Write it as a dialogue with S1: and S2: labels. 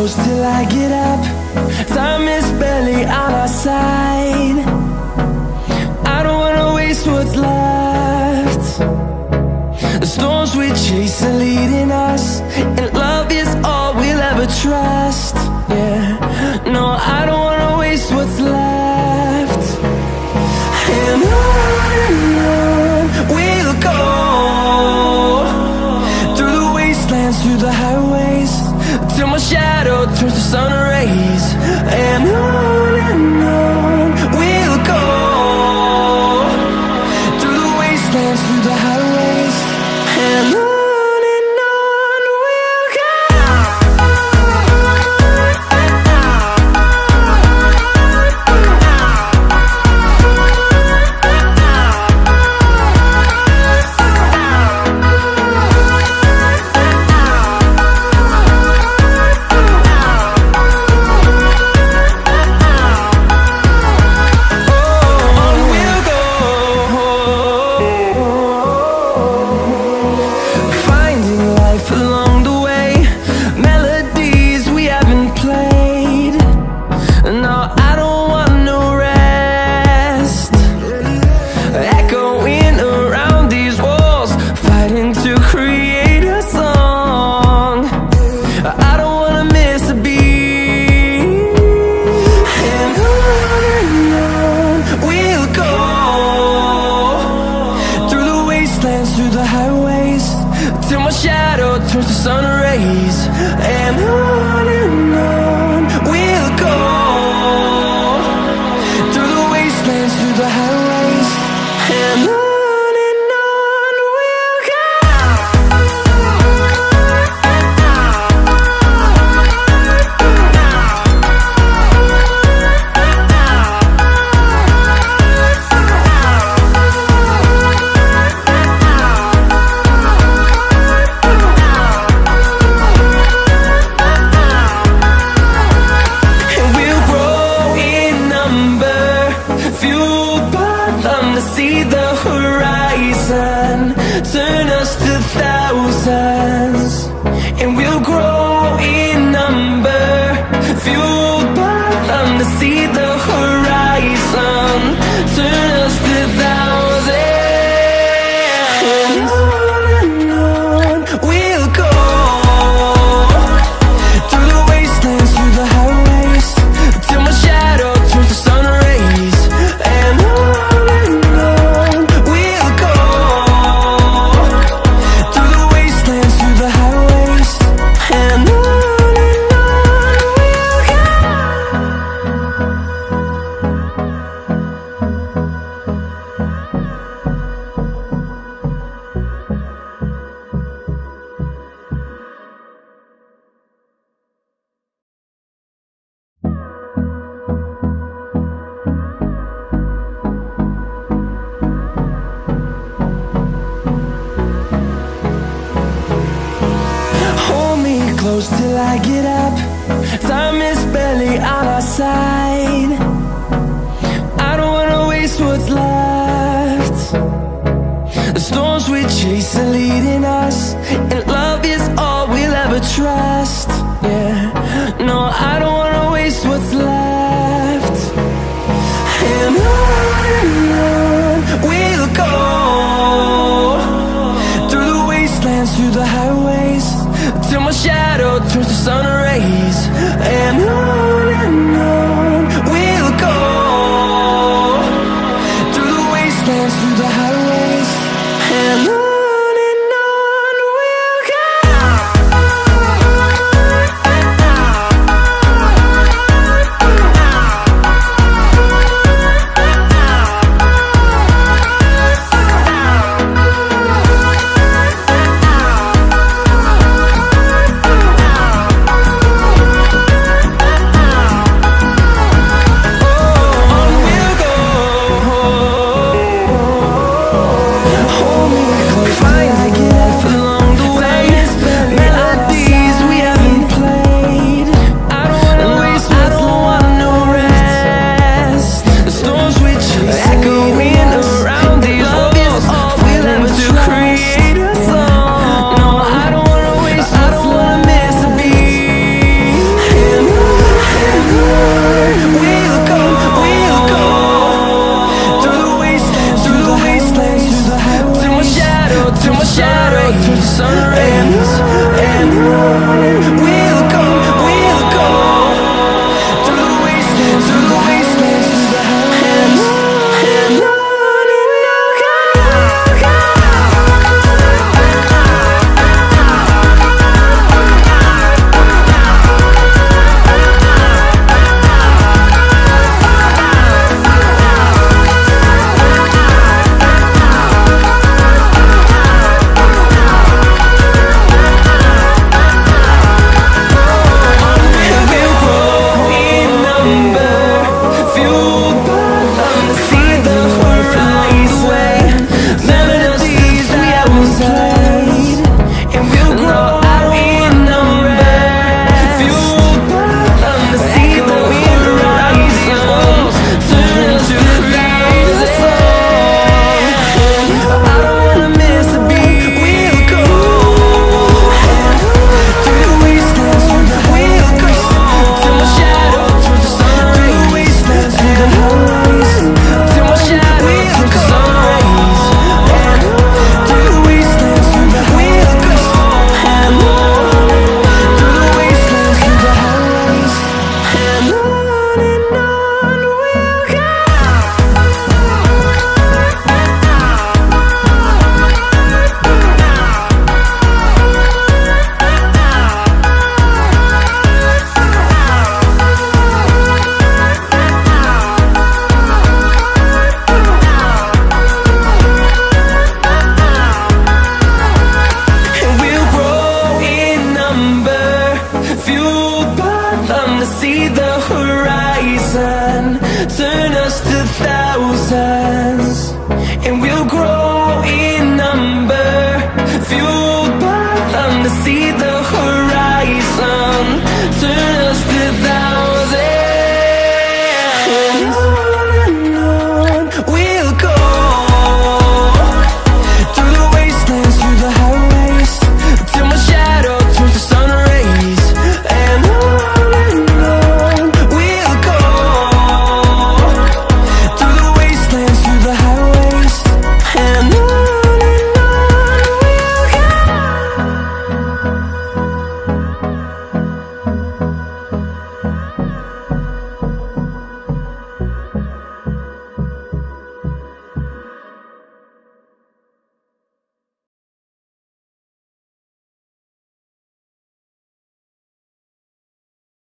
S1: close till I get up. Time is barely on our side. I don't wanna waste what's left. The storms we chase are leading us, and love is all we'll ever trust. Yeah, no, I don't wanna waste what's left. And on we'll go, through the wastelands, through the highways, till my shadow turns to sun rays. And on we'll go, through the wastelands, through the highways, and on we'll go. Through the highways, till my shadow turns to sun rays. And on we'll go, through the wastelands, through the highways, and on we'll go. See the horizon, turn us to thousands, and we'll grow in number, fueled by them. To see the horizon, turn us to thousands, and on we'll go, through the wastelands, through the highways, till my shadow turns to sun rays. And close till I get up. Time is barely on our side. I don't wanna waste what's left. The storms we chase are leading us, and love is all we'll ever trust. Yeah, no, I don't wanna waste what's left. And on we'll go, through the wastelands, through the highways, till my shadow turns to sun rays. And on we'll go, through the wastelands, through the highways, and on we'll go. thousand, turn us to thousands.